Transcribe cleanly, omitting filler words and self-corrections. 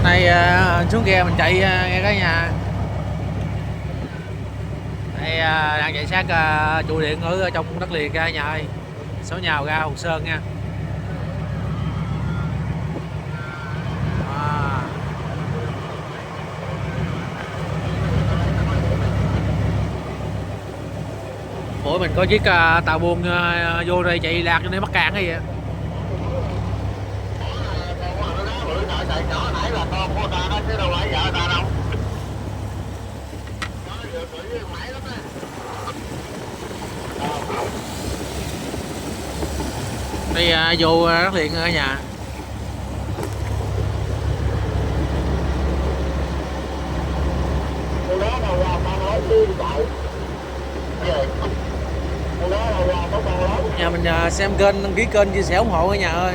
Này xuống ghe mình chạy nghe cả nhà. Đây đang chạy sát trụ điện ở trong đất liền ra nhà ơi. Số nhào ra Hòn Sơn nha. À, mỗi mình có chiếc tàu buôn vô đây chạy lạc cho nên mắc cạn hay vậy. Đây vô đất liền ở nhà. Nhà mình xem kênh, đăng ký kênh, chia sẻ ủng hộ cả nhà ơi.